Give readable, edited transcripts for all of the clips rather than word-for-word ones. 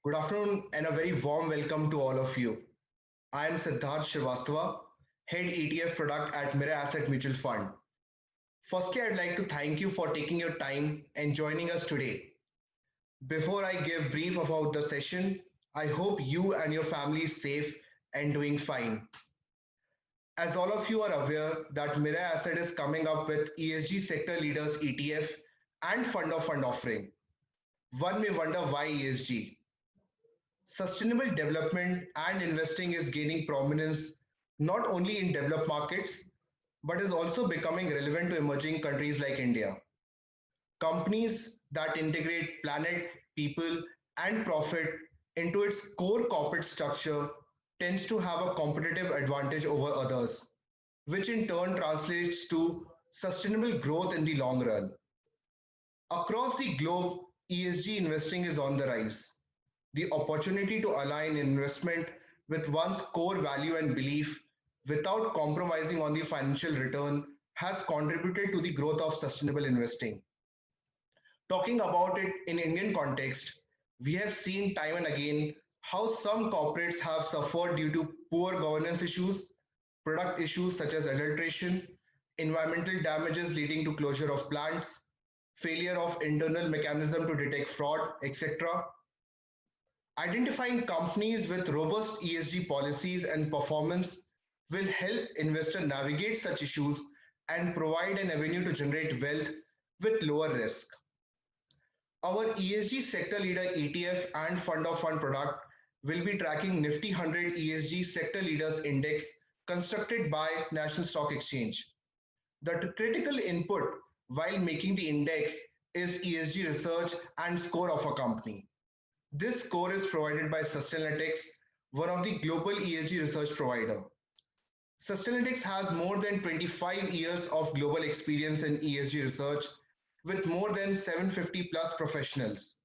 Good afternoon and a very warm welcome to all of you. I am Siddharth Srivastava, Head ETF Product at Mira Asset Mutual Fund. Firstly, I'd like to thank you for taking your time and joining us today. Before I give brief about the session, I hope you and your family is safe and doing fine. As all of you are aware that Mira Asset is coming up with ESG Sector Leaders ETF and Fund of Fund offering. One may wonder why ESG. Sustainable development and investing is gaining prominence not only in developed markets but is also becoming relevant to emerging countries like India. Companies that integrate planet, people, and profit into its core corporate structure tends to have a competitive advantage over others, which in turn translates to sustainable growth in the long run. Across the globe, ESG investing is on the rise. The opportunity to align investment with one's core value and belief without compromising on the financial return has contributed to the growth of sustainable investing. Talking about it in Indian context, we have seen time and again how some corporates have suffered due to poor governance issues, product issues such as adulteration, environmental damages leading to closure of plants, failure of internal mechanism to detect fraud, etc. Identifying companies with robust ESG policies and performance will help investors navigate such issues and provide an avenue to generate wealth with lower risk. Our ESG sector leader ETF and fund of fund product will be tracking Nifty 100 ESG sector leaders index constructed by National Stock Exchange. The critical input while making the index is ESG research and score of a company. This score is provided by Sustainalytics, one of the global ESG research provider. Sustainalytics has more than 25 years of global experience in ESG research with more than 750 plus professionals.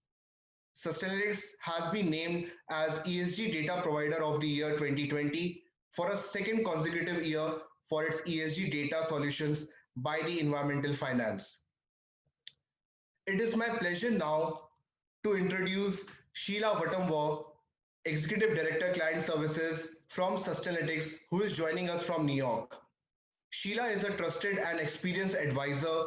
Sustainalytics has been named as ESG Data Provider of the Year 2020 for a second consecutive year for its ESG data solutions by the Environmental Finance. It is my pleasure now to introduce Sheila Vatamwar, Executive Director Client Services from Sustainalytics, who is joining us from New York. Sheila is a trusted and experienced advisor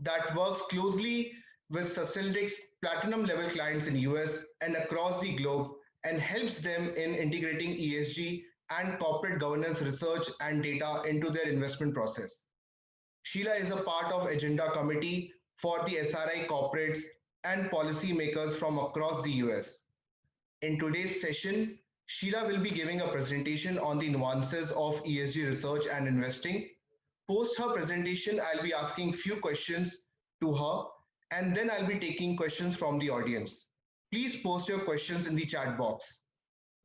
that works closely with Sustainalytics platinum level clients in US and across the globe and helps them in integrating ESG and corporate governance research and data into their investment process. Sheila is a part of agenda committee for the SRI corporates and policymakers from across the US. In today's session, Sheila will be giving a presentation on the nuances of ESG research and investing. Post her presentation, I'll be asking few questions to her and then I'll be taking questions from the audience. Please post your questions in the chat box.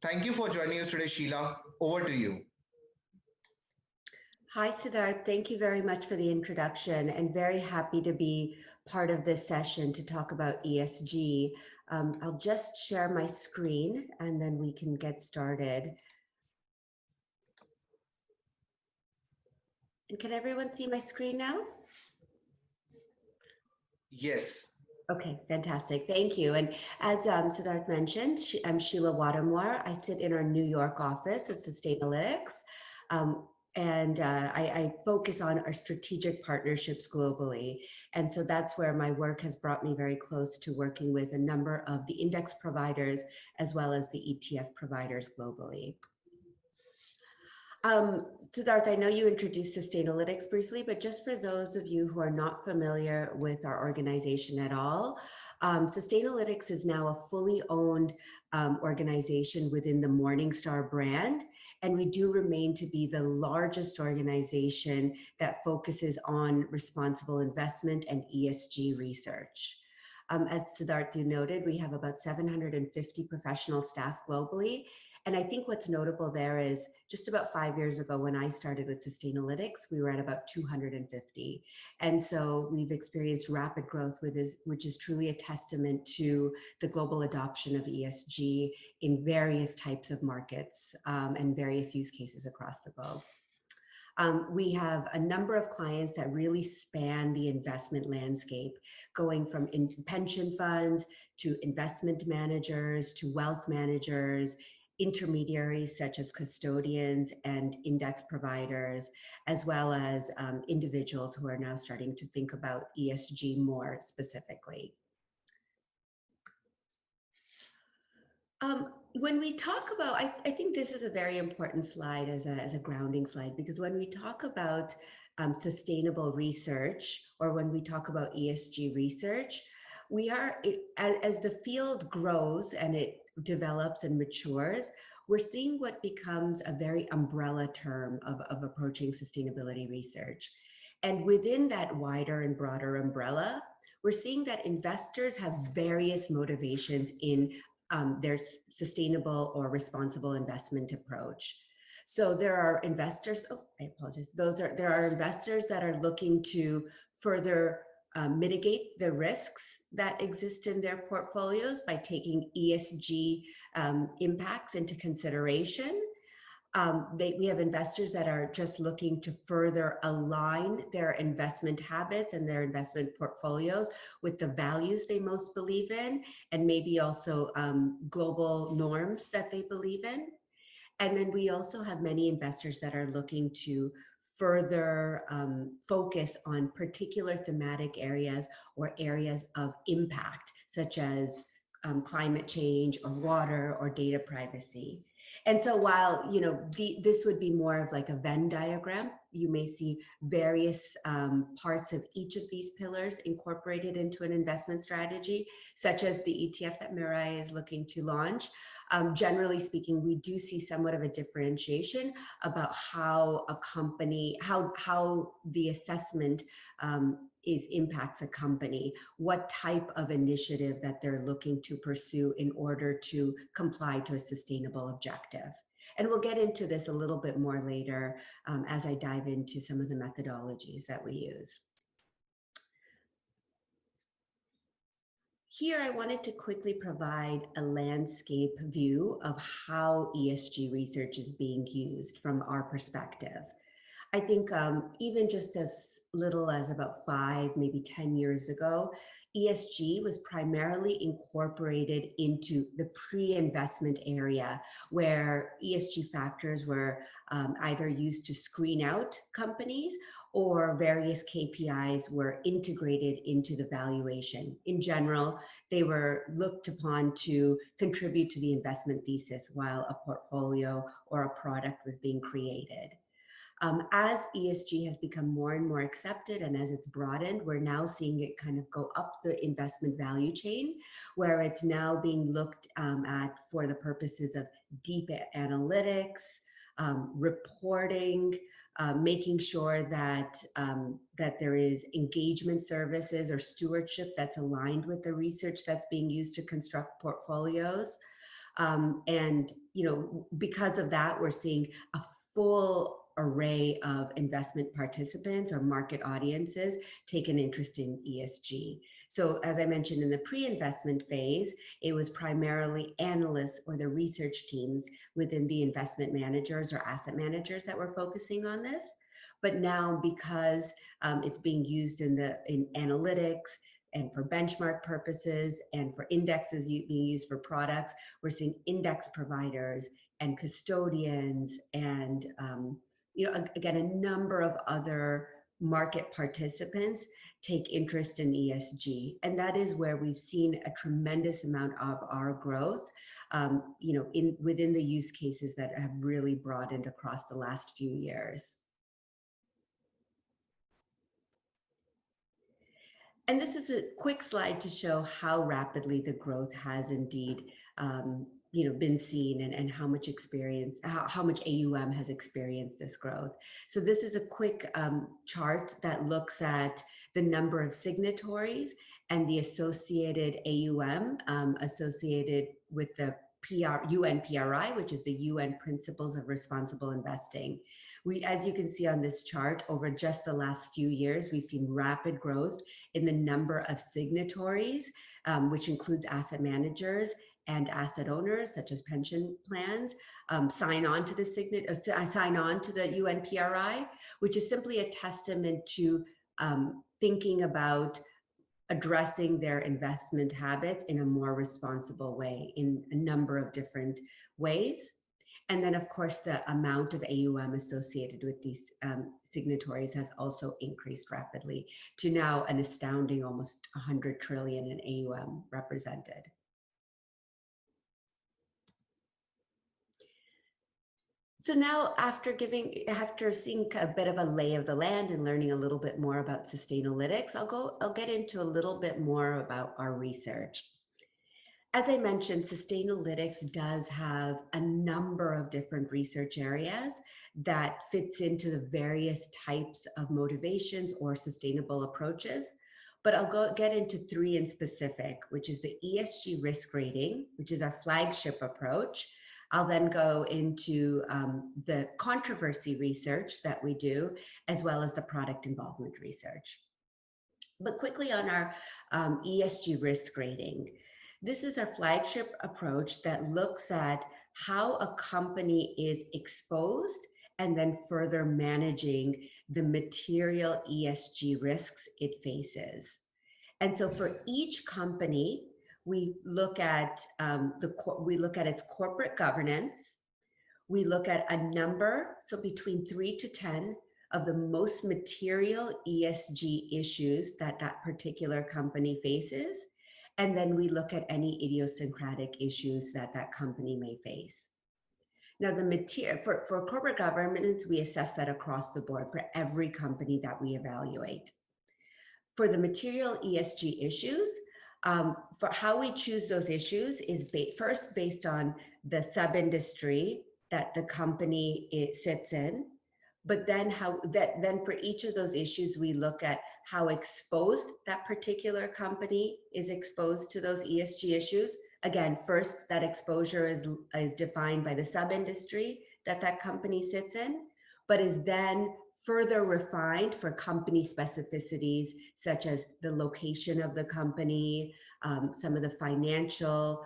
Thank you for joining us today, Sheila. Over to you. Hi, Siddharth. Thank you very much for the introduction and very happy to be part of this session to talk about ESG. I'll just share my screen and then we can get started. And can everyone see my screen now? Yes. Okay, fantastic. Thank you. And as Siddharth mentioned, I'm Sheila Watamwar. I sit in our New York office of Sustainalytics. I focus on our strategic partnerships globally. And so that's where my work has brought me very close to working with a number of the index providers as well as the ETF providers globally. Siddharth, I know you introduced Sustainalytics briefly, but just for those of you who are not familiar with our organization at all, Sustainalytics is now a fully owned organization within the Morningstar brand, and we do remain to be the largest organization that focuses on responsible investment and ESG research. As Siddharth, you noted, we have about 750 professional staff globally. And I think what's notable there is just about 5 years ago when I started with Sustainalytics, we were at about 250. And so we've experienced rapid growth, which is truly a testament to the global adoption of ESG in various types of markets and various use cases across the globe. We have a number of clients that really span the investment landscape, going from pension funds to investment managers to wealth managers, intermediaries such as custodians and index providers, as well as individuals who are now starting to think about ESG more specifically. When we talk about, I think this is a very important slide as a grounding slide, because when we talk about sustainable research, or when we talk about ESG research, we are, as the field grows and it develops and matures, we're seeing what becomes a very umbrella term of approaching sustainability research. And within that wider and broader umbrella, we're seeing that investors have various motivations in their sustainable or responsible investment approach. So there are investors, I apologize, there are investors that are looking to further mitigate the risks that exist in their portfolios by taking ESG impacts into consideration. We have investors that are just looking to further align their investment habits and their investment portfolios with the values they most believe in, and maybe also global norms that they believe in. And then we also have many investors that are looking to further focus on particular thematic areas or areas of impact, such as climate change or water or data privacy. And so while, you know, this would be more of like a Venn diagram, you may see various parts of each of these pillars incorporated into an investment strategy, such as the ETF that Mirai is looking to launch. Generally speaking, we do see somewhat of a differentiation about how a company, how the assessment impacts a company, what type of initiative that they're looking to pursue in order to comply to a sustainable objective. And we'll get into this a little bit more later as I dive into some of the methodologies that we use. Here, I wanted to quickly provide a landscape view of how ESG research is being used from our perspective. I think even just as little as about 5, maybe 10 years ago, ESG was primarily incorporated into the pre-investment area, where ESG factors were either used to screen out companies, or various KPIs were integrated into the valuation. In general, they were looked upon to contribute to the investment thesis while a portfolio or a product was being created. As ESG has become more and more accepted and as it's broadened, we're now seeing it kind of go up the investment value chain, where it's now being looked at for the purposes of deep analytics, reporting, making sure that that there is engagement services or stewardship that's aligned with the research that's being used to construct portfolios. And you know, because of that, we're seeing a full array of investment participants or market audiences take an interest in ESG. So as I mentioned, in the pre-investment phase, it was primarily analysts or the research teams within the investment managers or asset managers that were focusing on this. But now, because it's being used in analytics and for benchmark purposes and for indexes being used for products, we're seeing index providers and custodians and you know, again, a number of other market participants take interest in ESG. And that is where we've seen a tremendous amount of our growth, you know, within the use cases that have really broadened across the last few years. And this is a quick slide to show how rapidly the growth has indeed you know, been seen, and how much experience, how much AUM has experienced this growth. So this is a quick chart that looks at the number of signatories and the associated AUM associated with the UN PRI, which is the UN Principles of Responsible Investing. As you can see on this chart, over just the last few years, we've seen rapid growth in the number of signatories, which includes asset managers and asset owners, such as pension plans, sign on to the UNPRI, which is simply a testament to thinking about addressing their investment habits in a more responsible way in a number of different ways. And then, of course, the amount of AUM associated with these signatories has also increased rapidly to now an astounding almost 100 trillion in AUM represented. So now, after seeing a bit of a lay of the land and learning a little bit more about Sustainalytics, I'll get into a little bit more about our research. As I mentioned, Sustainalytics does have a number of different research areas that fits into the various types of motivations or sustainable approaches. But I'll get into three in specific, which is the ESG risk rating, which is our flagship approach. I'll then go into the controversy research that we do, as well as the product involvement research. But quickly on our ESG risk rating. This is our flagship approach that looks at how a company is exposed and then further managing the material ESG risks it faces. And so for each company, we look at its corporate governance. We look at a number, so between 3 to 10 of the most material ESG issues that that particular company faces. And then we look at any idiosyncratic issues that that company may face. Now, for corporate governance, we assess that across the board for every company that we evaluate. For the material ESG issues, for how we choose those issues is first based on the sub-industry that the company sits in. But then then for each of those issues, we look at how exposed that particular company is exposed to those ESG issues. Again, first, that exposure is defined by the sub-industry that that company sits in, but is then further refined for company specificities, such as the location of the company, some of the financial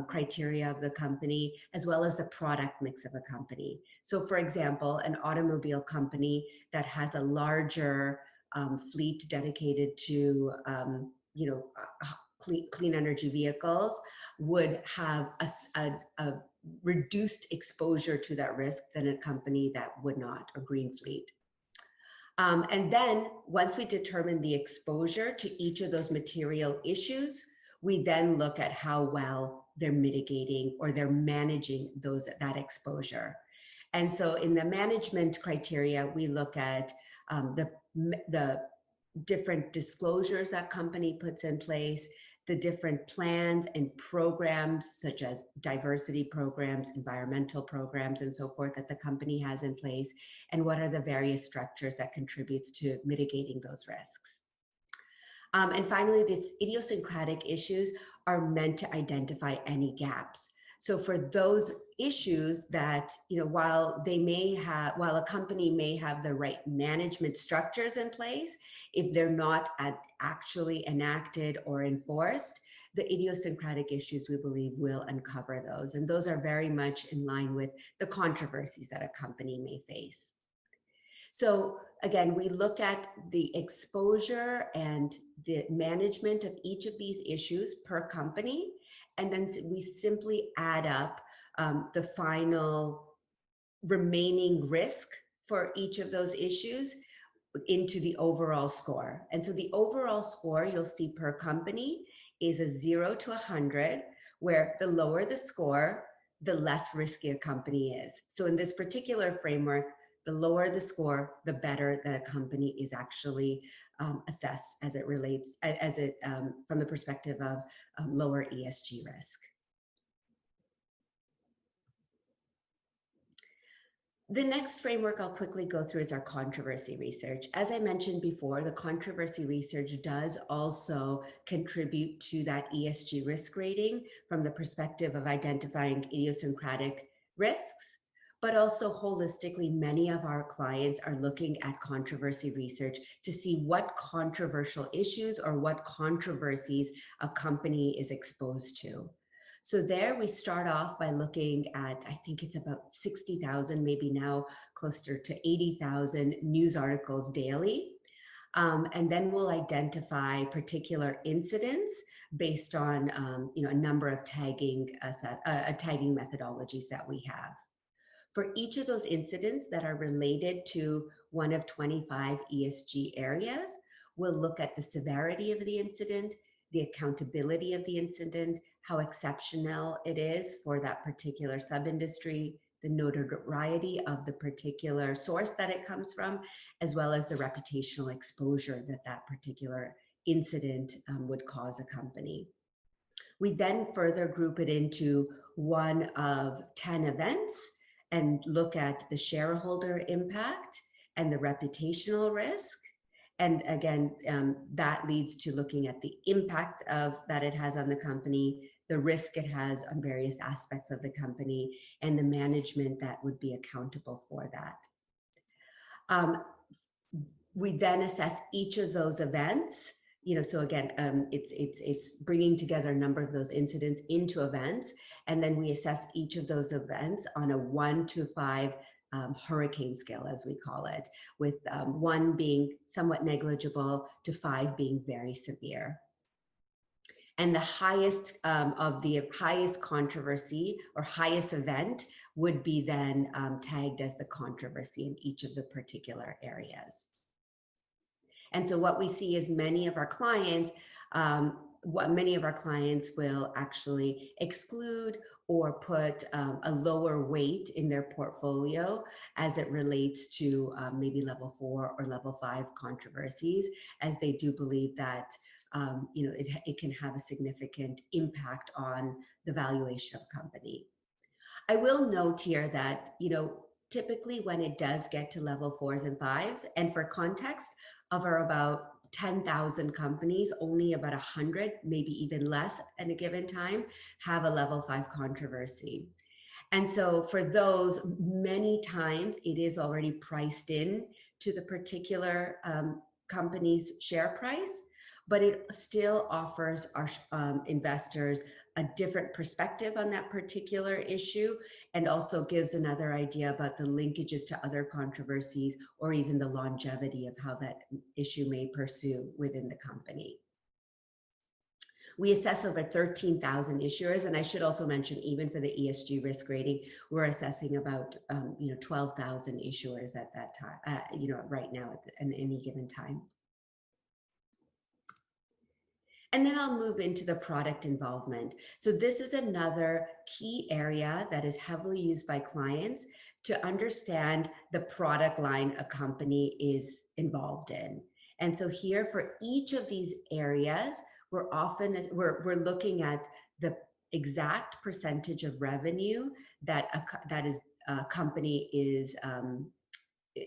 criteria of the company, as well as the product mix of a company. So for example, an automobile company that has a larger fleet dedicated to clean energy vehicles would have a reduced exposure to that risk than a company that would not, or green fleet. And then once we determine the exposure to each of those material issues, we then look at how well they're mitigating or they're managing that exposure. And so in the management criteria, we look at the different disclosures that company puts in place, the different plans and programs, such as diversity programs, environmental programs, and so forth that the company has in place, and what are the various structures that contributes to mitigating those risks. And finally, these idiosyncratic issues are meant to identify any gaps. So for those issues that, while a company may have the right management structures in place, if they're not actually enacted or enforced, the idiosyncratic issues, we believe, will uncover those. And those are very much in line with the controversies that a company may face. So again, we look at the exposure and the management of each of these issues per company, and then we simply add up the final remaining risk for each of those issues into the overall score. And so the overall score you'll see per company is a 0 to 100, where the lower the score, the less risky a company is. So in this particular framework, the lower the score, the better that a company is actually assessed as it relates, from the perspective of lower ESG risk. The next framework I'll quickly go through is our controversy research. As I mentioned before, the controversy research does also contribute to that ESG risk rating from the perspective of identifying idiosyncratic risks, but also holistically, many of our clients are looking at controversy research to see what controversial issues or what controversies a company is exposed to. So there we start off by looking at, I think it's about 60,000, maybe now closer to 80,000 news articles daily. And then we'll identify particular incidents based on a number of tagging methodologies that we have. For each of those incidents that are related to one of 25 ESG areas, we'll look at the severity of the incident, the accountability of the incident, how exceptional it is for that particular sub-industry, the notoriety of the particular source that it comes from, as well as the reputational exposure that that particular incident would cause a company. We then further group it into one of 10 events and look at the shareholder impact and the reputational risk. And again, that leads to looking at the impact that it has on the company, the risk it has on various aspects of the company, and the management that would be accountable for that. We then assess each of those events. So again, it's bringing together a number of those incidents into events, and then we assess each of those events on a 1 to 5 hurricane scale, as we call it, with 1 being somewhat negligible to 5 being very severe. And the highest of the highest controversy or highest event would be then tagged as the controversy in each of the particular areas. And so what we see is many of our clients will actually exclude or put a lower weight in their portfolio as it relates to maybe level 4 or level 5 controversies, as they do believe that it can have a significant impact on the valuation of a company. I will note here that typically when it does get to level 4s and 5s, and for context, of our about 10,000 companies, only about 100, maybe even less at a given time, have a level 5 controversy. And so for those, many times it is already priced in to the particular company's share price, but it still offers our investors a different perspective on that particular issue, and also gives another idea about the linkages to other controversies or even the longevity of how that issue may pursue within the company. We assess over 13,000 issuers, and I should also mention, even for the ESG risk rating, we're assessing about 12,000 issuers at that time, right now at any given time. And then I'll move into the product involvement. So this is another key area that is heavily used by clients to understand the product line a company is involved in. And so here, for each of these areas, we're looking at the exact percentage of revenue that a company is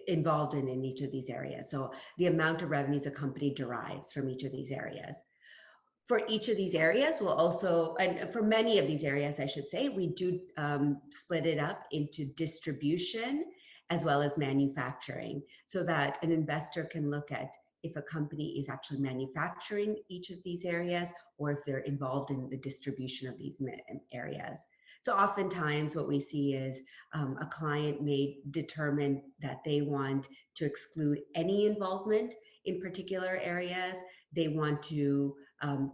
involved in each of these areas. So the amount of revenues a company derives from each of these areas. For each of these areas, we'll also, and for many of these areas, I should say, we do split it up into distribution as well as manufacturing, so that an investor can look at if a company is actually manufacturing each of these areas or if they're involved in the distribution of these areas. So oftentimes what we see is a client may determine that they want to exclude any involvement in particular areas. They want to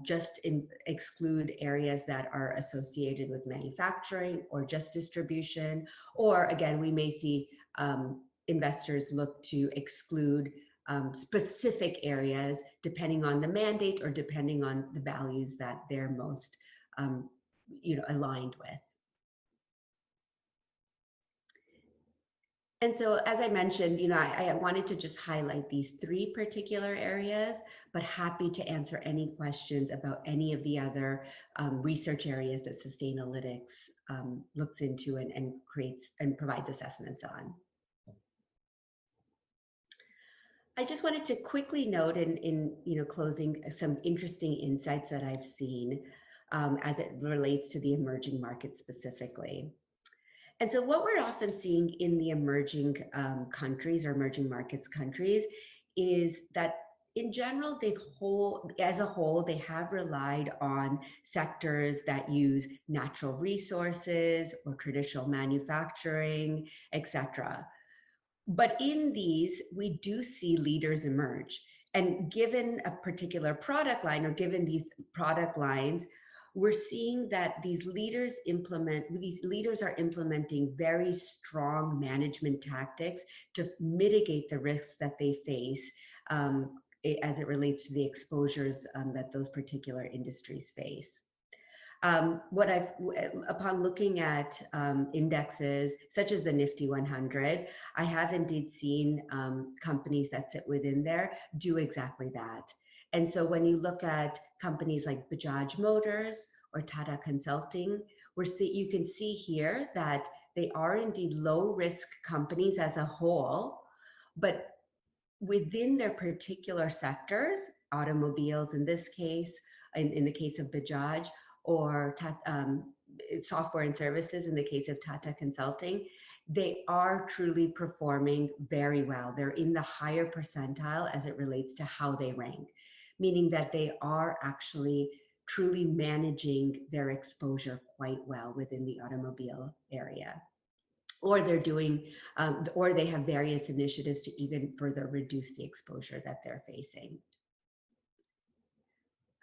just exclude areas that are associated with manufacturing or just distribution. Or again, we may see investors look to exclude specific areas depending on the mandate or depending on the values that they're most aligned with. And so, as I mentioned, I wanted to just highlight these 3 particular areas, but happy to answer any questions about any of the other research areas that Sustainalytics looks into and creates and provides assessments on. I just wanted to quickly note in closing some interesting insights that I've seen as it relates to the emerging markets specifically. And so what we're often seeing in the emerging countries or emerging markets countries is that in general, as a whole, they have relied on sectors that use natural resources or traditional manufacturing, etc. But in these, we do see leaders emerge. And given a particular product line, or given these product lines, we're seeing that these leaders are implementing very strong management tactics to mitigate the risks that they face as it relates to the exposures that those particular industries face. Upon looking at indexes such as the Nifty 100, I have indeed seen companies that sit within there do exactly that. And so when you look at companies like Bajaj Motors or Tata Consulting, you can see here that they are indeed low risk companies as a whole, but within their particular sectors, automobiles in this case, in the case of Bajaj, or software and services in the case of Tata Consulting, they are truly performing very well. They're in the higher percentile as it relates to how they rank, meaning that they are actually truly managing their exposure quite well within the automobile area. Or they're doing, or they have various initiatives to even further reduce the exposure that they're facing.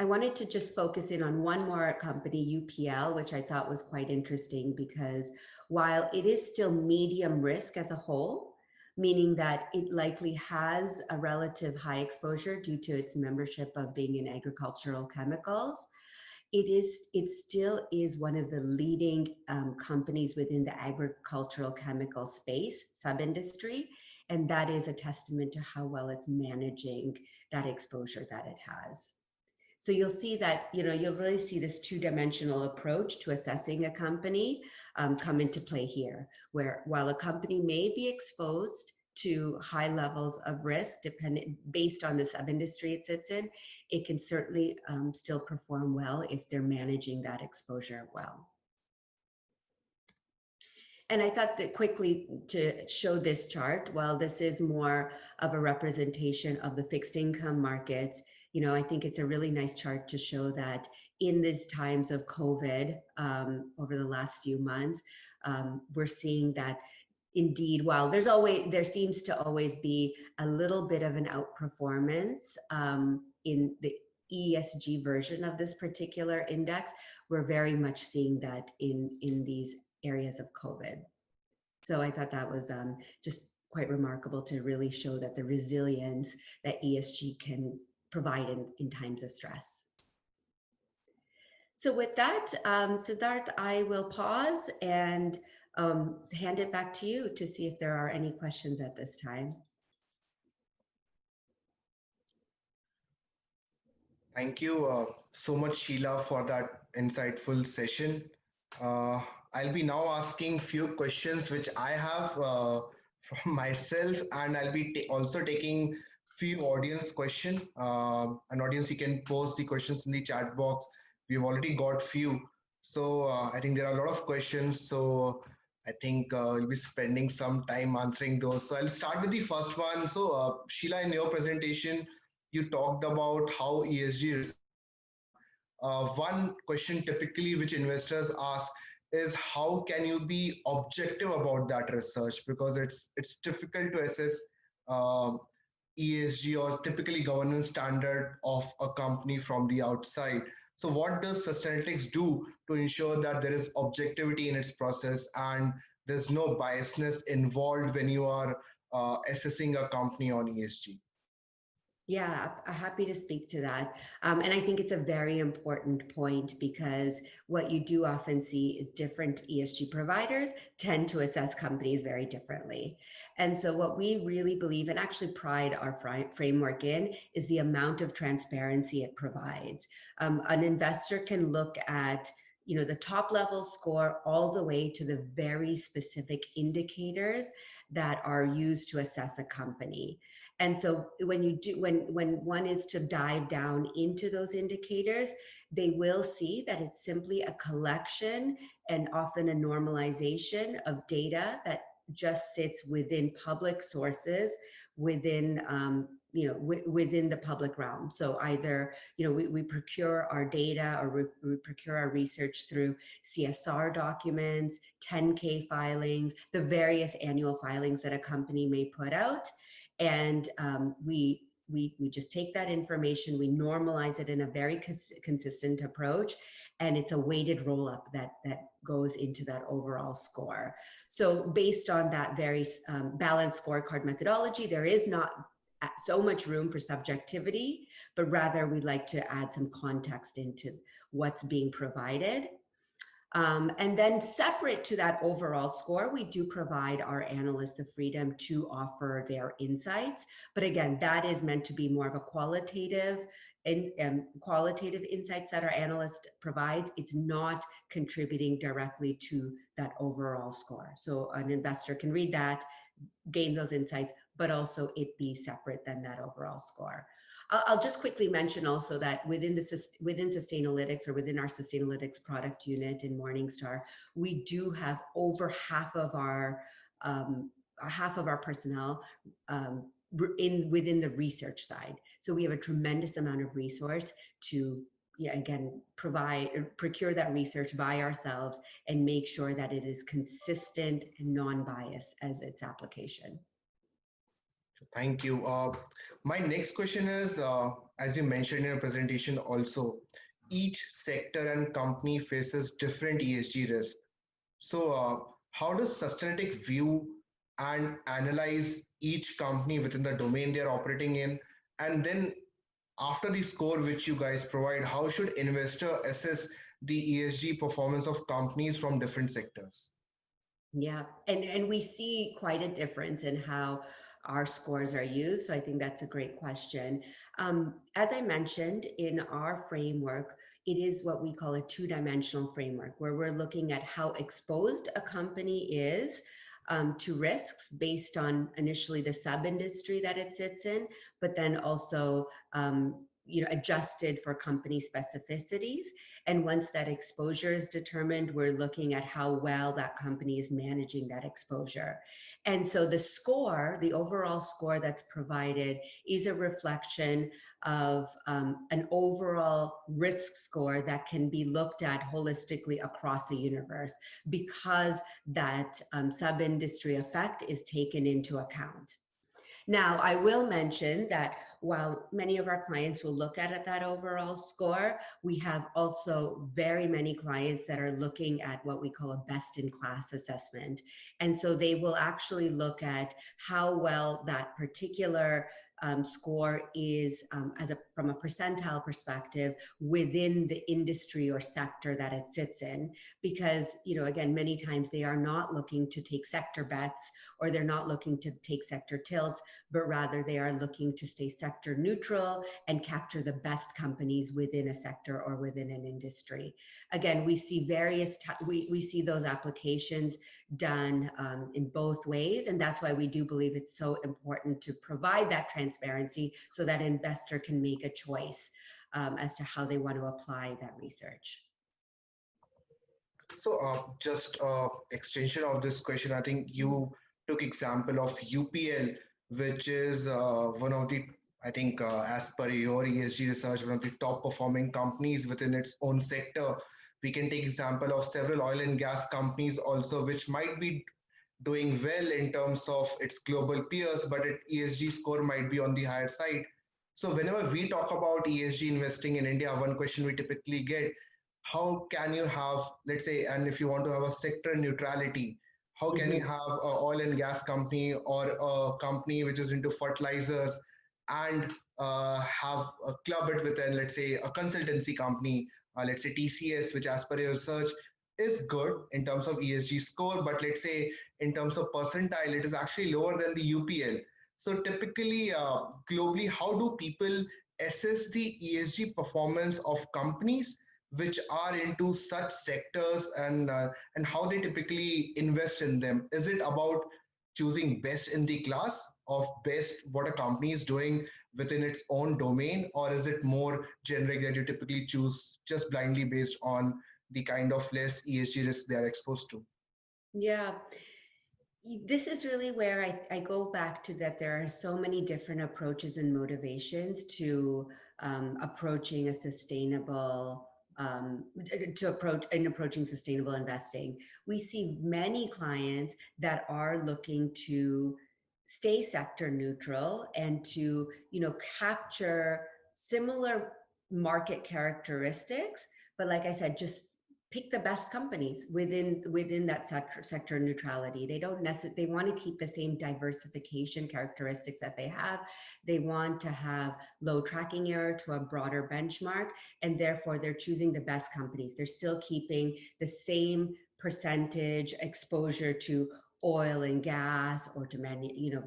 I wanted to just focus in on one more company, UPL, which I thought was quite interesting because while it is still medium risk as a whole, meaning that it likely has a relative high exposure due to its membership of being in agricultural chemicals, it still is one of the leading companies within the agricultural chemical space sub-industry, and that is a testament to how well it's managing that exposure that it has. So you'll see that, you'll really see this two-dimensional approach to assessing a company come into play here, where while a company may be exposed to high levels of risk based on the sub-industry it sits in, it can certainly still perform well if they're managing that exposure well. And I thought that quickly to show this chart, while this is more of a representation of the fixed income markets, I think it's a really nice chart to show that in these times of COVID over the last few months, we're seeing that indeed, while there seems to always be a little bit of an outperformance in the ESG version of this particular index, we're very much seeing that in these areas of COVID. So I thought that was just quite remarkable to really show that the resilience that ESG can provide in times of stress. So with that, Siddharth, I will pause and hand it back to you to see if there are any questions at this time. Thank you so much, Sheila, for that insightful session. I'll be now asking few questions which I have from myself, and I'll be also taking few audience question. An audience, you can post the questions in the chat box. We've already got few, so I think there are a lot of questions. So I think we'll be spending some time answering those. So I'll start with the first one. So Sheila, in your presentation, you talked about how ESG is one question typically which investors ask is how can you be objective about that research, because it's difficult to assess ESG or typically governance standard of a company from the outside. So what does Sustainalytics do to ensure that there is objectivity in its process and there's no biasness involved when you are assessing a company on ESG? Yeah, I'm happy to speak to that. And I think it's a very important point because what you do often see is different ESG providers tend to assess companies very differently. And so what we really believe and actually pride our framework in is the amount of transparency it provides. An investor can look at the top level score all the way to the very specific indicators that are used to assess a company. And so when one is to dive down into those indicators, they will see that it's simply a collection and often a normalization of data that just sits within public sources, within within the public realm. So either, we procure our data, or we procure our research through CSR documents, 10K filings, the various annual filings that a company may put out. And we just take that information, we normalize it in a very consistent approach, and it's a weighted roll-up that goes into that overall score. So based on that very balanced scorecard methodology, there is not so much room for subjectivity, but rather we'd like to add some context into what's being provided. And then separate to that overall score, we do provide our analysts the freedom to offer their insights. But again, that is meant to be more of a qualitative insights that our analyst provides. It's not contributing directly to that overall score. So an investor can read that, gain those insights, but also it be separate than that overall score. I'll just quickly mention also that within Sustainalytics, or within our Sustainalytics product unit in Morningstar, we do have over half of our personnel within the research side. So we have a tremendous amount of resource to again procure that research by ourselves and make sure that it is consistent and non-biased as its application. Thank you. My next question is, as you mentioned in your presentation also, each sector and company faces different ESG risks. So how does Sustainalytics view and analyze each company within the domain they are operating in? And then after the score which you guys provide, how should investor assess the ESG performance of companies from different sectors? Yeah, and we see quite a difference in how our scores are used. So I think that's a great question. As I mentioned, in our framework, it is what we call a two-dimensional framework, where we're looking at how exposed a company is to risks based on initially the sub-industry that it sits in, but then also adjusted for company specificities. And once that exposure is determined, we're looking at how well that company is managing that exposure. And so the score, the overall score that's provided, is a reflection of an overall risk score that can be looked at holistically across a universe, because that sub-industry effect is taken into account. Now, I will mention that while many of our clients will look at that overall score, we have also very many clients that are looking at what we call a best-in-class assessment. And so they will actually look at how well that particular score is from a percentile perspective within the industry or sector that it sits in, because again, many times they are not looking to take sector bets, or they're not looking to take sector tilts, but rather they are looking to stay sector neutral and capture the best companies within a sector or within an industry. Again, we see we see those applications done in both ways, and that's why we do believe it's so important to provide that transparency so that investor can make a choice as to how they want to apply that research. So just extension of this question, I think you took example of UPL, which is one of the, I think as per your ESG research, one of the top performing companies within its own sector. We can take example of several oil and gas companies also, which might be doing well in terms of its global peers, but its ESG score might be on the higher side. So whenever we talk about ESG investing in India, one question we typically get, how can you have, let's say, and if you want to have a sector neutrality, how can you have an oil and gas company or a company which is into fertilizers and have a club it within, let's say, a consultancy company, let's say TCS, which as per your research is good in terms of ESG score, but let's say in terms of percentile, it is actually lower than the UPL. So typically, globally, how do people assess the ESG performance of companies which are into such sectors, and how they typically invest in them? Is it about choosing best in the class of best what a company is doing within its own domain, or is it more generic that you typically choose just blindly based on the kind of less ESG risk they are exposed to? Yeah. This is really where I go back to that there are so many different approaches and motivations to approaching a sustainable approaching sustainable investing. We see many clients that are looking to stay sector neutral and to, capture similar market characteristics, but like I said, just pick the best companies within that sector neutrality. They don't necessarily, they want to keep the same diversification characteristics that they have. They want to have low tracking error to a broader benchmark, and therefore they're choosing the best companies. They're still keeping the same percentage exposure to oil and gas, or to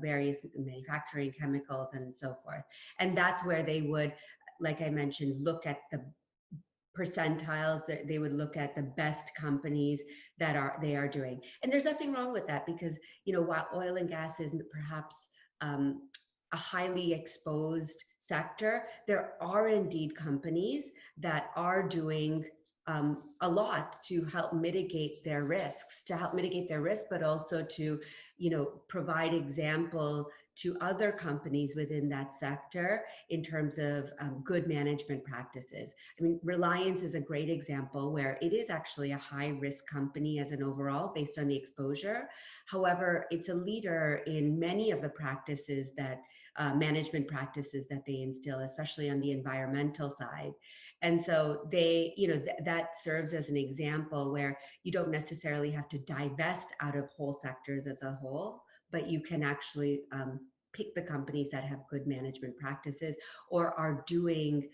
various manufacturing chemicals and so forth. And that's where they would, like I mentioned, look at the percentiles, that they would look at the best companies that they are doing. And there's nothing wrong with that, because while oil and gas is perhaps a highly exposed sector, there are indeed companies that are doing a lot to help mitigate their risks, but also to provide example to other companies within that sector in terms of good management practices. I mean, Reliance is a great example where it is actually a high risk company as an overall based on the exposure. However, it's a leader in many of the practices that management practices that they instill, especially on the environmental side. And so they, that serves as an example where you don't necessarily have to divest out of whole sectors as a whole, but you can actually pick the companies that have good management practices, or are doing,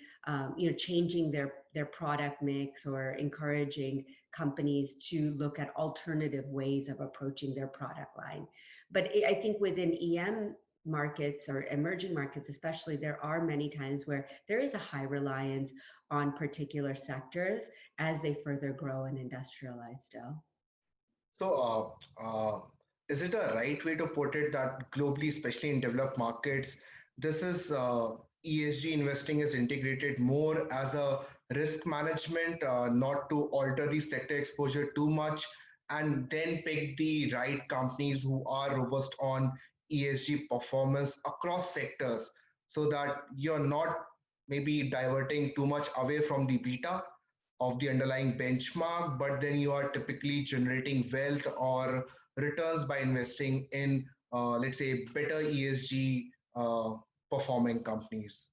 changing their product mix, or encouraging companies to look at alternative ways of approaching their product line. But I think within EM markets, or emerging markets especially, there are many times where there is a high reliance on particular sectors as they further grow and industrialize still. So, is it a right way to put it that globally, especially in developed markets, this is ESG investing is integrated more as a risk management, not to alter the sector exposure too much, and then pick the right companies who are robust on ESG performance across sectors, so that you're not maybe diverting too much away from the beta of the underlying benchmark, but then you are typically generating wealth or returns by investing in, let's say, better ESG performing companies.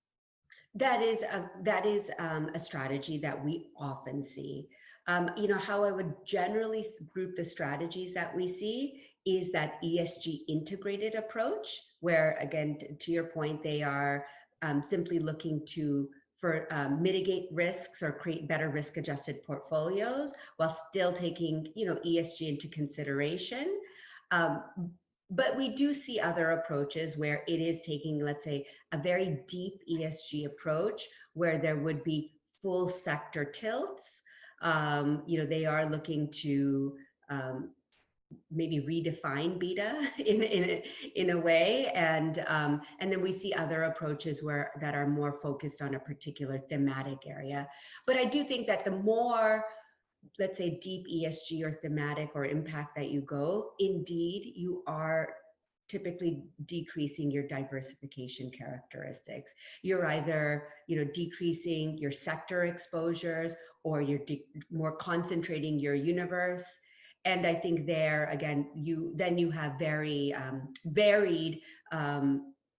That is a strategy that we often see. How I would generally group the strategies that we see is that ESG integrated approach, where again, to your point, they are simply looking to mitigate risks or create better risk adjusted portfolios while still taking ESG into consideration. Um, but we do see other approaches where it is taking, let's say, a very deep ESG approach where there would be full sector tilts. They are looking to maybe redefine beta in a way, and then we see other approaches that are more focused on a particular thematic area. But I do think that the more, let's say, deep ESG or thematic or impact that you go, indeed, you are typically decreasing your diversification characteristics. You're either, decreasing your sector exposures, or you're more concentrating your universe. And I think there, again, you have very varied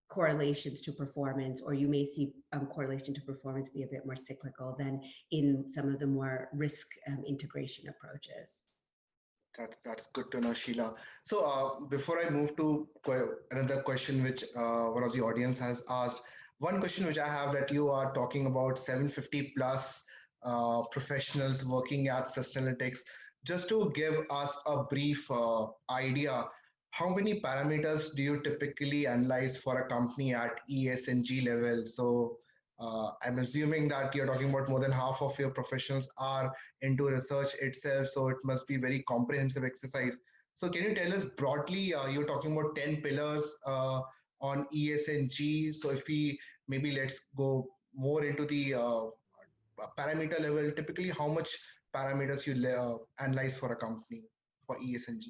correlations to performance, or you may see correlation to performance be a bit more cyclical than in some of the more risk integration approaches. That's good to know, Sheila. So before I move to another question, which one of the audience has asked, one question which I have, that you are talking about 750 plus professionals working at Sustainalytics. Just to give us a brief idea, how many parameters do you typically analyze for a company at ESG level? So I'm assuming that you're talking about more than half of your professionals are into research itself, so it must be very comprehensive exercise. So can you tell us broadly, you're talking about 10 pillars on ESG. So if we, maybe let's go more into the parameter level, typically how much parameters you analyze for a company for ESG?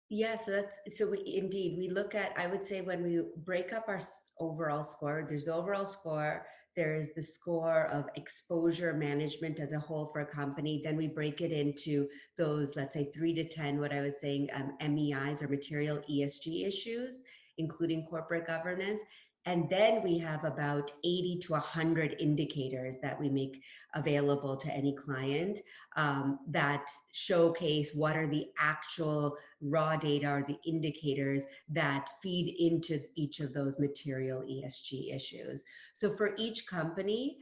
Yeah, so we indeed we look at, I would say, when we break up our overall score, there's the overall score, there's the score of exposure management as a whole for a company. Then we break it into those, let's say 3 to 10, what I was saying, MEIs or material ESG issues, including corporate governance. And then we have about 80 to 100 indicators that we make available to any client, that showcase what are the actual raw data or the indicators that feed into each of those material ESG issues. So for each company,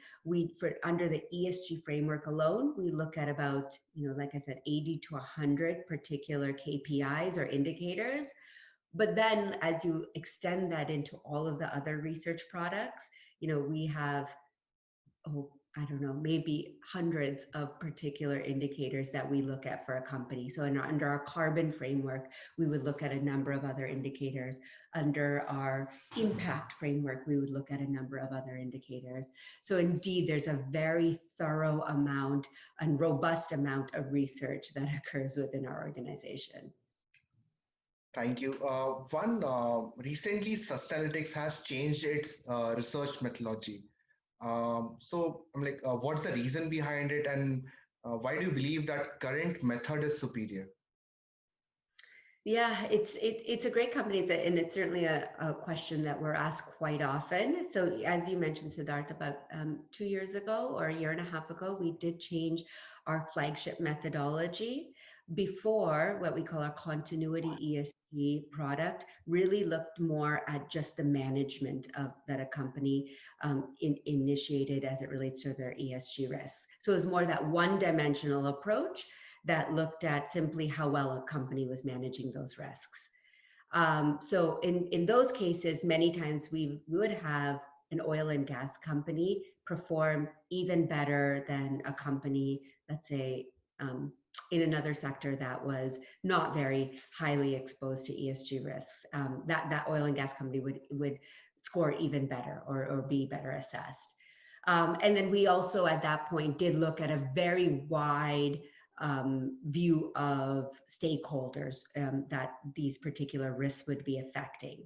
for under the ESG framework alone, we look at about, like I said, 80 to 100 particular KPIs or indicators. But then as you extend that into all of the other research products, we have, oh, I don't know, maybe hundreds of particular indicators that we look at for a company. So under our carbon framework, we would look at a number of other indicators. Under our impact framework, we would look at a number of other indicators. So indeed, there's a very thorough amount and robust amount of research that occurs within our organization. Thank you. Recently, Sustainalytics has changed its research methodology. So I'm like, what's the reason behind it, and why do you believe that current method is superior? Yeah, it's a great company, and it's certainly a question that we're asked quite often. So as you mentioned, Siddharth, about 2 years ago or a year and a half ago, we did change our flagship methodology. Before, what we call our continuity ESG product really looked more at just the management of that a company initiated as it relates to their ESG risks. So it was more that one-dimensional approach that looked at simply how well a company was managing those risks. So in those cases, many times we would have an oil and gas company perform even better than a company, let's say, in another sector that was not very highly exposed to ESG risks. That oil and gas company would score even better or be better assessed. And then we also at that point did look at a very wide view of stakeholders that these particular risks would be affecting.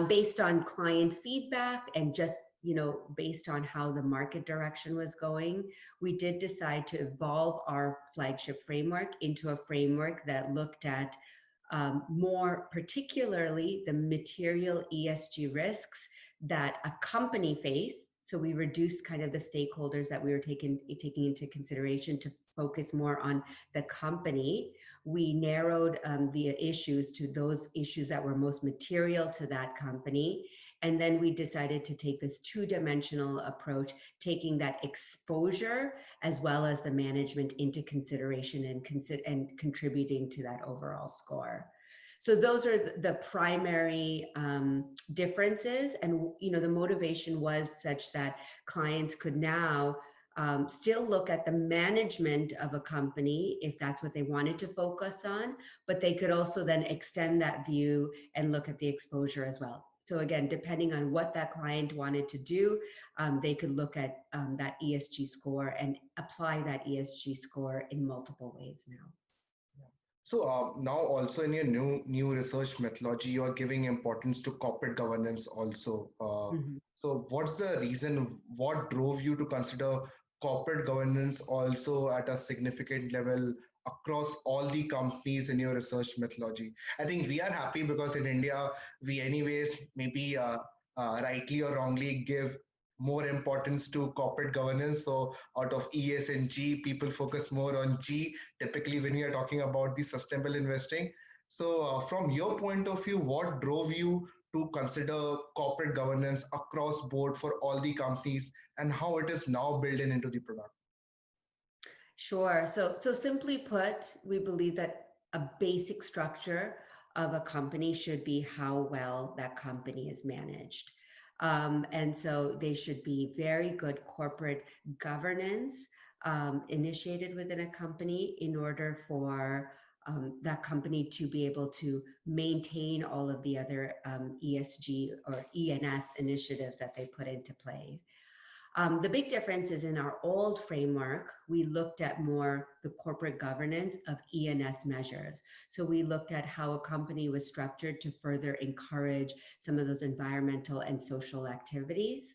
Based on client feedback and just based on how the market direction was going, we did decide to evolve our flagship framework into a framework that looked at more particularly the material ESG risks that a company faced. So we reduced kind of the stakeholders that we were taking into consideration to focus more on the company. We narrowed the issues to those issues that were most material to that company. And then we decided to take this two-dimensional approach, taking that exposure as well as the management into consideration and contributing to that overall score. So those are the primary differences. And, the motivation was such that clients could now still look at the management of a company if that's what they wanted to focus on, but they could also then extend that view and look at the exposure as well. So again, depending on what that client wanted to do, they could look at that ESG score and apply that ESG score in multiple ways now. So now also in your new research methodology, you are giving importance to corporate governance also. Mm-hmm. So what's the reason? What drove you to consider corporate governance also at a significant level across all the companies in your research methodology? I think we are happy because in India, we anyways maybe rightly or wrongly give more importance to corporate governance. So out of ES and G, people focus more on G typically when you're talking about the sustainable investing. So from your point of view, what drove you to consider corporate governance across board for all the companies and how it is now built into the product? Sure. So simply put, we believe that a basic structure of a company should be how well that company is managed. And so they should be very good corporate governance initiated within a company in order for that company to be able to maintain all of the other ESG or ENS initiatives that they put into place. The big difference is in our old framework, we looked at more the corporate governance of E&S measures. So we looked at how a company was structured to further encourage some of those environmental and social activities.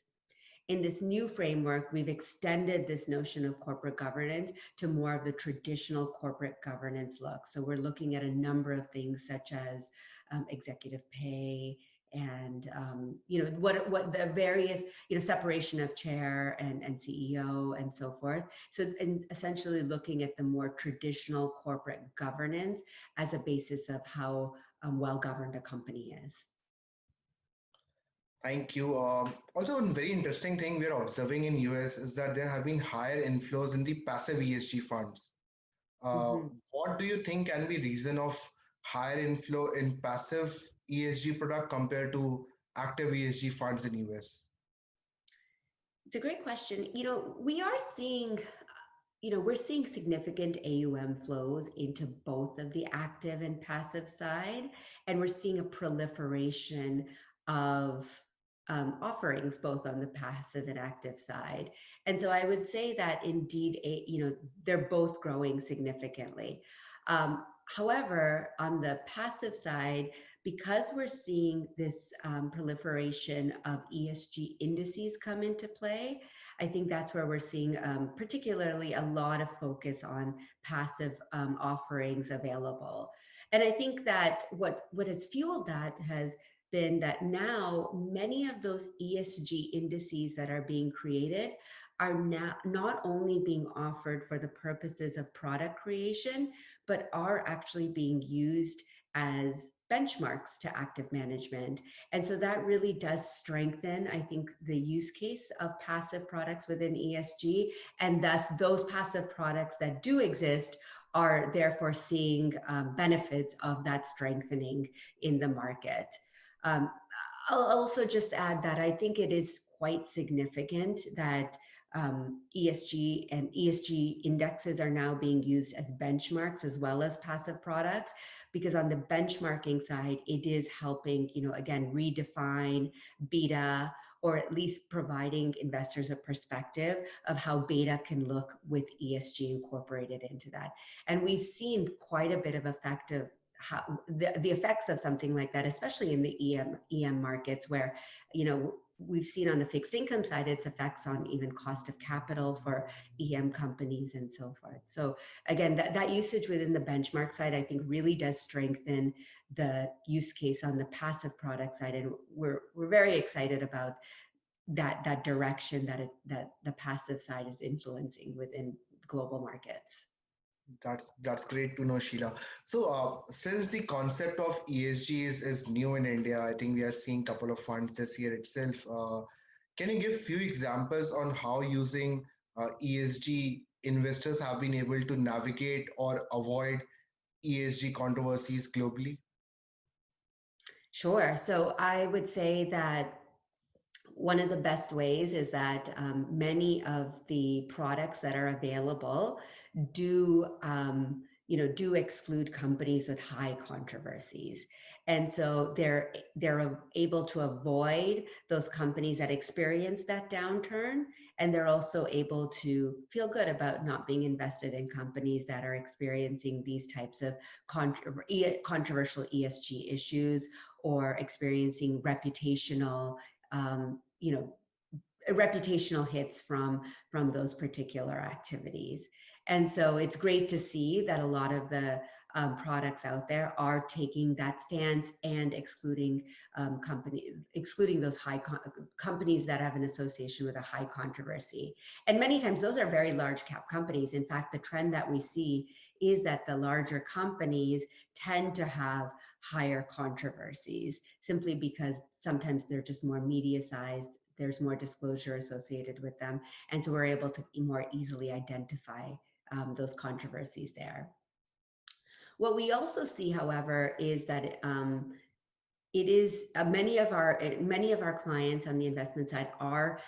In this new framework, we've extended this notion of corporate governance to more of the traditional corporate governance look. So we're looking at a number of things such as executive pay, and what the various separation of chair and CEO and so forth. So and essentially looking at the more traditional corporate governance as a basis of how well governed a company is. Thank you. Also, one very interesting thing we're observing in US is that there have been higher inflows in the passive ESG funds. Uh, Mhm. what do you think can be reason of higher inflow in passive ESG product compared to active ESG funds in US? It's a great question. We are seeing, we're seeing significant AUM flows into both of the active and passive side, and we're seeing a proliferation of offerings both on the passive and active side. And so I would say that indeed, they're both growing significantly. However, on the passive side, because we're seeing this proliferation of ESG indices come into play, I think that's where we're seeing particularly a lot of focus on passive offerings available. And I think that what has fueled that has been that now many of those ESG indices that are being created are now not only being offered for the purposes of product creation, but are actually being used as benchmarks to active management. And so that really does strengthen, I think, the use case of passive products within ESG. And thus, those passive products that do exist are therefore seeing benefits of that strengthening in the market. Um, I'll also just add that I think it is quite significant that ESG and ESG indexes are now being used as benchmarks as well as passive products, because on the benchmarking side, it is helping, again, redefine beta, or at least providing investors a perspective of how beta can look with ESG incorporated into that. And we've seen quite a bit of effective how the effects of something like that, especially in the EM markets, where we've seen on the fixed income side its effects on even cost of capital for EM companies and so forth. So again, that usage within the benchmark side, I think, really does strengthen the use case on the passive product side, and we're very excited about that direction that the passive side is influencing within global markets. That's great to know, Sheila. So, since the concept of ESG is new in India, I think we are seeing a couple of funds this year itself. Can you give few examples on how using ESG investors have been able to navigate or avoid ESG controversies globally? Sure. So I would say that one of the best ways is that many of the products that are available do do exclude companies with high controversies, and so they're able to avoid those companies that experience that downturn, and they're also able to feel good about not being invested in companies that are experiencing these types of controversial ESG issues, or experiencing um, you know, reputational hits from those particular activities. And so it's great to see that a lot of the products out there are taking that stance and excluding excluding those companies that have an association with a high controversy. And many times those are very large cap companies. In fact, the trend that we see is that the larger companies tend to have higher controversies, simply because sometimes they're just more media sized, there's more disclosure associated with them, and so we're able to more easily identify those controversies there. What we also see, however, is that it is many of our clients on the investment side are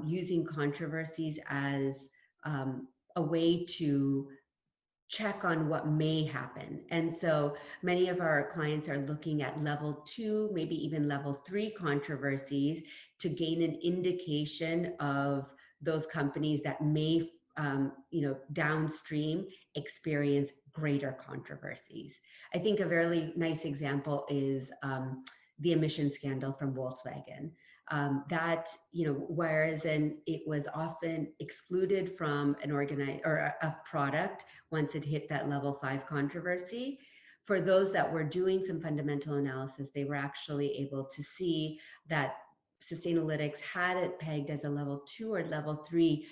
using controversies as a way to check on what may happen. And so many of our clients are looking at level 2, maybe even level 3 controversies to gain an indication of those companies that may, downstream experience greater controversies. I think a very nice example is the emission scandal from Volkswagen. That, whereas it was often excluded from an organized or a product once it hit that level 5 controversy, for those that were doing some fundamental analysis, they were actually able to see that Sustainalytics had it pegged as a level 2 or level 3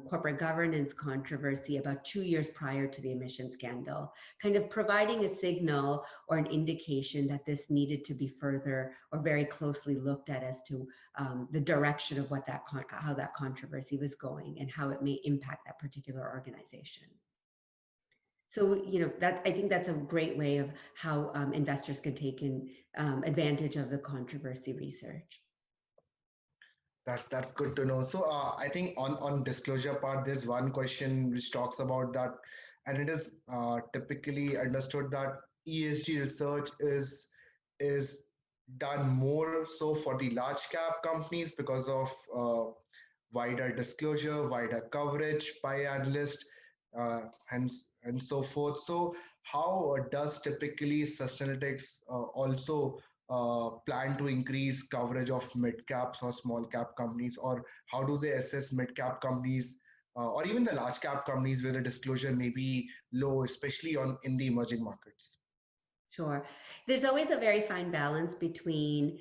corporate governance controversy about 2 years prior to the emission scandal, kind of providing a signal or an indication that this needed to be further or very closely looked at as to the direction of what how that controversy was going and how it may impact that particular organization. So, that I think that's a great way of how investors can take advantage of the controversy research. That's good to know. So I think on disclosure part, there's one question which talks about that, and it is typically understood that ESG research is done more so for the large cap companies because of wider disclosure, wider coverage by analysts, uh, and and so forth. So how does typically Sustainalytics also plan to increase coverage of mid caps or small cap companies, or how do they assess mid cap companies or even the large cap companies where the disclosure may be low, especially on in the emerging markets? Sure. There's always a very fine balance between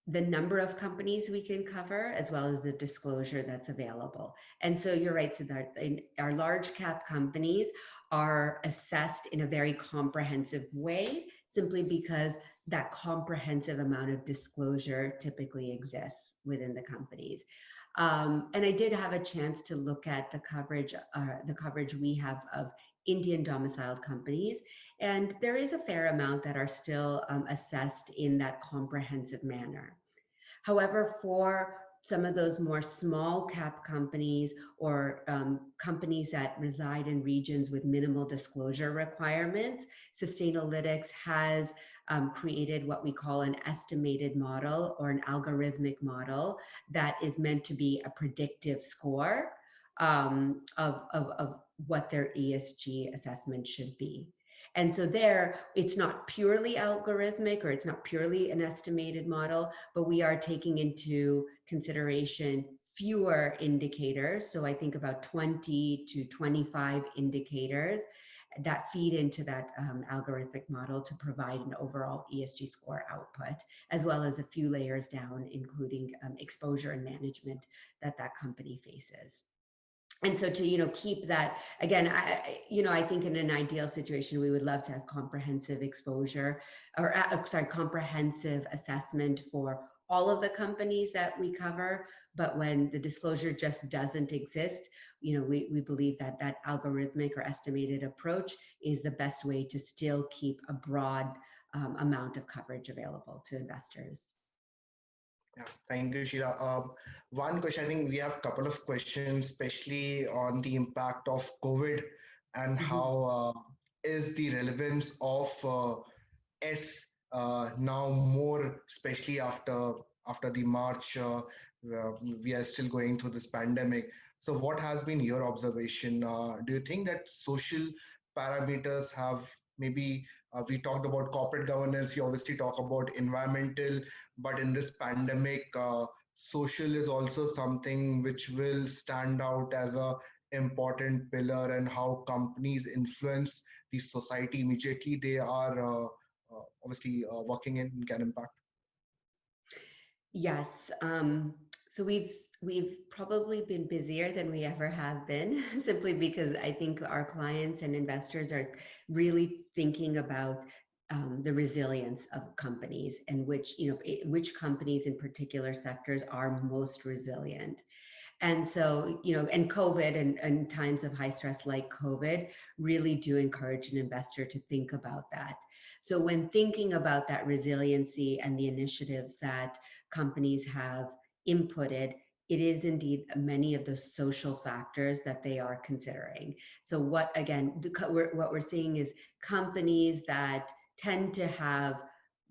the number of companies we can cover as well as the disclosure that's available. And so you're right, Siddharth, our large cap companies are assessed in a very comprehensive way, simply because that comprehensive amount of disclosure typically exists within the companies. And I did have a chance to look at the coverage we have of Indian domiciled companies. And there is a fair amount that are still assessed in that comprehensive manner. However, for some of those more small cap companies or companies that reside in regions with minimal disclosure requirements, Sustainalytics has created what we call an estimated model or an algorithmic model that is meant to be a predictive score of what their ESG assessment should be. And so there, it's not purely algorithmic or it's not purely an estimated model, but we are taking into consideration fewer indicators. So I think about 20 to 25 indicators that feed into that algorithmic model to provide an overall ESG score output, as well as a few layers down, including exposure and management that company faces. And so to keep that, again, I think in an ideal situation we would love to have comprehensive exposure or comprehensive assessment for all of the companies that we cover. But when the disclosure just doesn't exist, we believe that algorithmic or estimated approach is the best way to still keep a broad amount of coverage available to investors. Yeah, thank you, Sheila. One question, I think we have a couple of questions, especially on the impact of COVID and how is the relevance of S now more, especially after the March, we are still going through this pandemic. So, what has been your observation? Do you think that social parameters have maybe we talked about corporate governance, you obviously talk about environmental, but in this pandemic, social is also something which will stand out as a important pillar, and how companies influence the society immediately they are obviously working in can impact. Yes. So we've probably been busier than we ever have been, simply because I think our clients and investors are really thinking about the resilience of companies and which companies in particular sectors are most resilient. And so, and COVID and times of high stress like COVID really do encourage an investor to think about that. So when thinking about that resiliency and the initiatives that companies have inputted, it is indeed many of the social factors that they are considering. So what we're seeing is companies that tend to have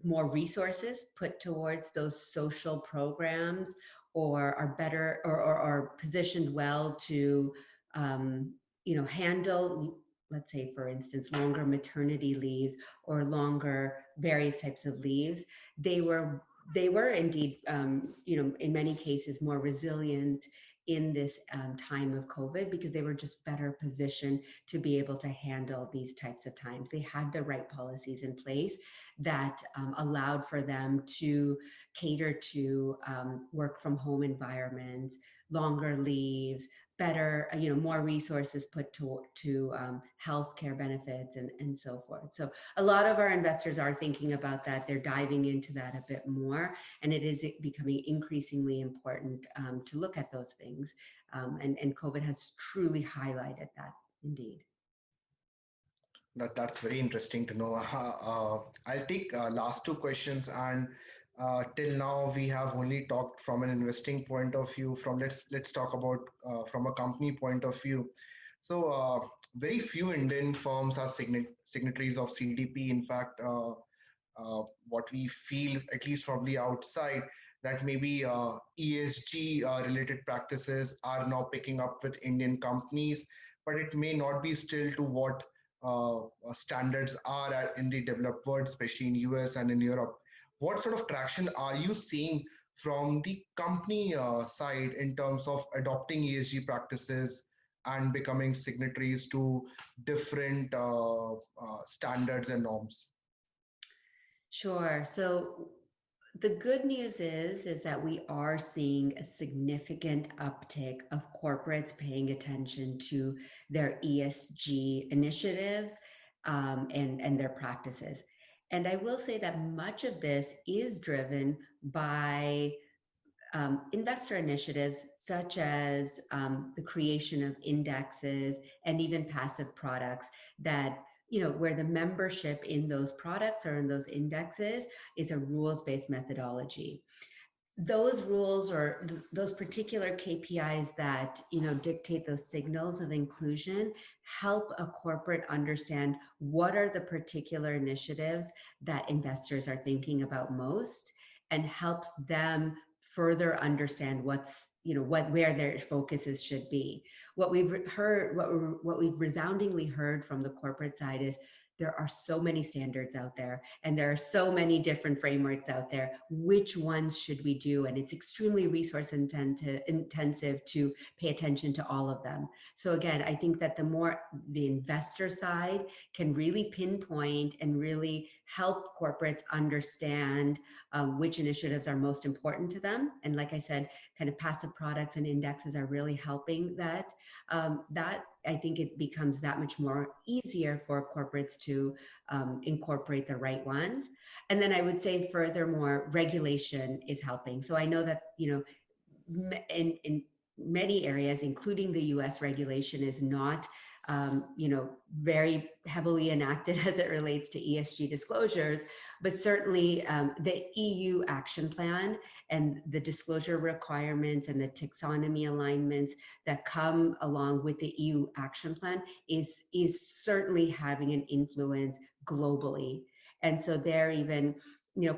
more resources put towards those social programs or are better or are positioned well to handle, let's say, for instance, longer maternity leaves or longer various types of leaves, they were indeed, in many cases more resilient in this time of COVID, because they were just better positioned to be able to handle these types of times. They had the right policies in place that allowed for them to cater to work from home environments, longer leaves, better, more resources put to healthcare benefits and so forth. So a lot of our investors are thinking about that. They're diving into that a bit more, and it is becoming increasingly important to look at those things. And COVID has truly highlighted that, indeed. That's very interesting to know. I'll take last two questions, and till now we have only talked from an investing point of view. Let's talk about from a company point of view. So very few Indian firms are signatories of CDP. In fact, what we feel, at least probably outside, that maybe ESG related practices are now picking up with Indian companies, but it may not be still to what standards are in the developed world, especially in US and in Europe. What sort of traction are you seeing from the company side in terms of adopting ESG practices and becoming signatories to different standards and norms? Sure. So the good news is that we are seeing a significant uptick of corporates paying attention to their ESG initiatives, and their practices. And I will say that much of this is driven by investor initiatives, such as the creation of indexes and even passive products that, where the membership in those products or in those indexes is a rules-based methodology. Those rules, or those particular KPIs that dictate those signals of inclusion, help a corporate understand what are the particular initiatives that investors are thinking about most, and helps them further understand where their focuses should be. What we've heard, what we've resoundingly heard from the corporate side is, there are so many standards out there, and there are so many different frameworks out there. Which ones should we do? And it's extremely resource intensive to pay attention to all of them. So again, I think that the more the investor side can really pinpoint and really help corporates understand which initiatives are most important to them. And like I said, kind of passive products and indexes are really helping that. That I think it becomes that much more easier for corporates to incorporate the right ones. And then I would say, furthermore, regulation is helping. So I know that, in many areas, including the US, regulation is not very heavily enacted as it relates to ESG disclosures, but certainly the EU action plan and the disclosure requirements and the taxonomy alignments that come along with the EU action plan is certainly having an influence globally. And so there, even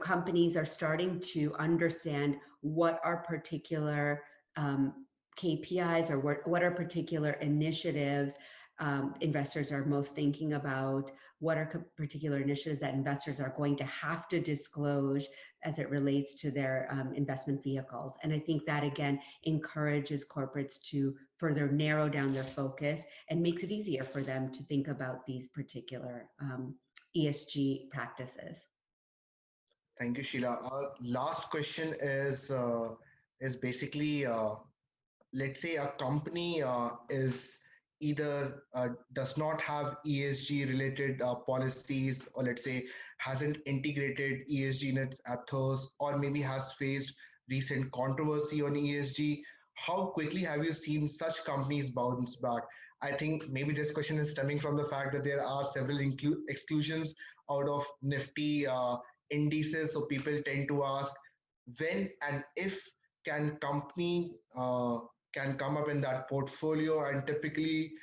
companies are starting to understand what are particular KPIs, or what are particular initiatives investors are most thinking about, what are particular initiatives that investors are going to have to disclose as it relates to their investment vehicles. And I think that, again, encourages corporates to further narrow down their focus and makes it easier for them to think about these particular ESG practices. Thank you, Sheila. Last question is basically, let's say a company is either does not have ESG related policies, or let's say hasn't integrated ESG in its ethos, or maybe has faced recent controversy on ESG. How quickly have you seen such companies bounce back? I think maybe this question is stemming from the fact that there are several exclusions out of Nifty indices. So people tend to ask, when and if can company can come up in that portfolio, and typically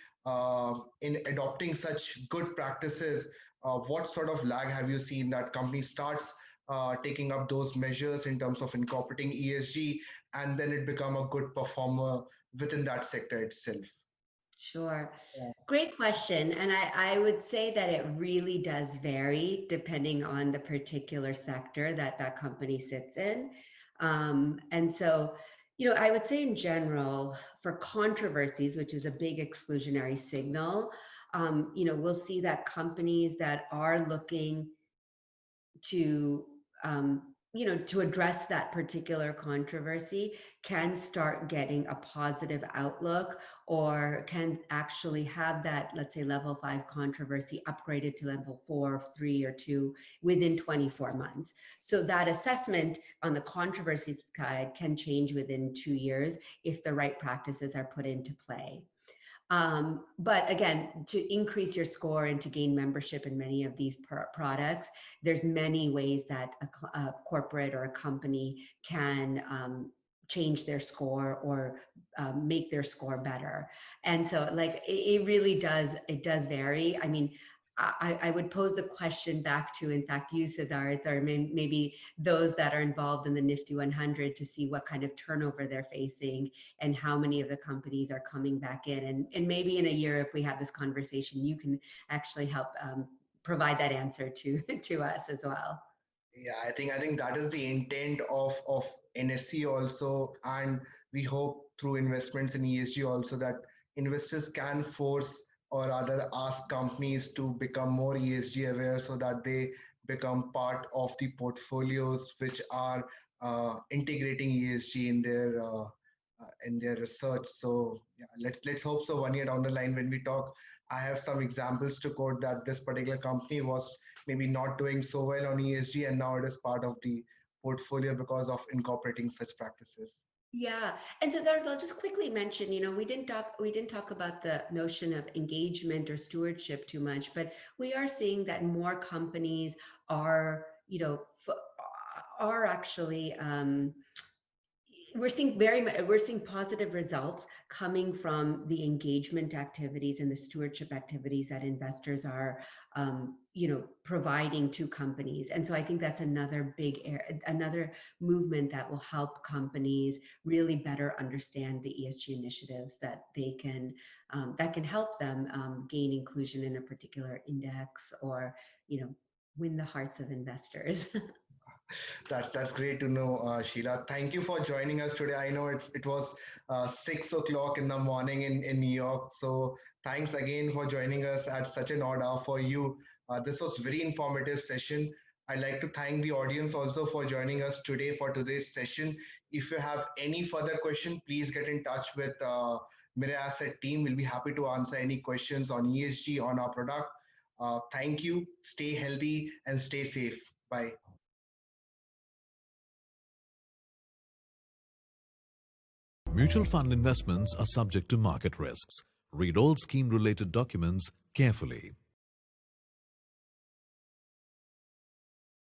in adopting such good practices, what sort of lag have you seen that company starts taking up those measures in terms of incorporating ESG, and then it become a good performer within that sector itself? Sure. Great question. And I would say that it really does vary depending on the particular sector that that company sits in. And so, I would say in general, for controversies, which is a big exclusionary signal, we'll see that companies that are looking to to address that particular controversy can start getting a positive outlook, or can actually have that, let's say, level 5 controversy upgraded to level 4, 3, or 2 within 24 months. So that assessment on the controversy side can change within 2 years if the right practices are put into play. But again, to increase your score and to gain membership in many of these products, there's many ways that a corporate or a company can change their score or make their score better. And so like it really does, it does vary. I mean, I would pose the question back to, in fact, you, Siddharth, or maybe those that are involved in the Nifty 100 to see what kind of turnover they're facing and how many of the companies are coming back in. And maybe in a year, if we have this conversation, you can actually help provide that answer to us as well. Yeah, I think that is the intent of NSE also, and we hope through investments in ESG also that investors can force or rather ask companies to become more ESG aware so that they become part of the portfolios which are integrating ESG in their research. So yeah, let's hope so. 1 year down the line, when we talk, I have some examples to quote that this particular company was maybe not doing so well on ESG, and now it is part of the portfolio because of incorporating such practices. Yeah, and so there, I'll just quickly mention, we didn't talk about the notion of engagement or stewardship too much, but we are seeing that more companies are, are actually we're seeing positive results coming from the engagement activities and the stewardship activities that investors are providing to companies. And so I think that's another another movement that will help companies really better understand the ESG initiatives that they can that can help them gain inclusion in a particular index, or win the hearts of investors. That's great to know, Sheila. Thank you for joining us today. I know it was 6 o'clock in the morning in New York, so thanks again for joining us at such an odd hour for you. This was very informative session. I'd like to thank the audience also for joining us today for today's session. If you have any further question, please get in touch with Mira Asset team. We'll be happy to answer any questions on ESG on our product. Thank you. Stay healthy and stay safe. Bye. Mutual fund investments are subject to market risks. Read all scheme-related documents carefully.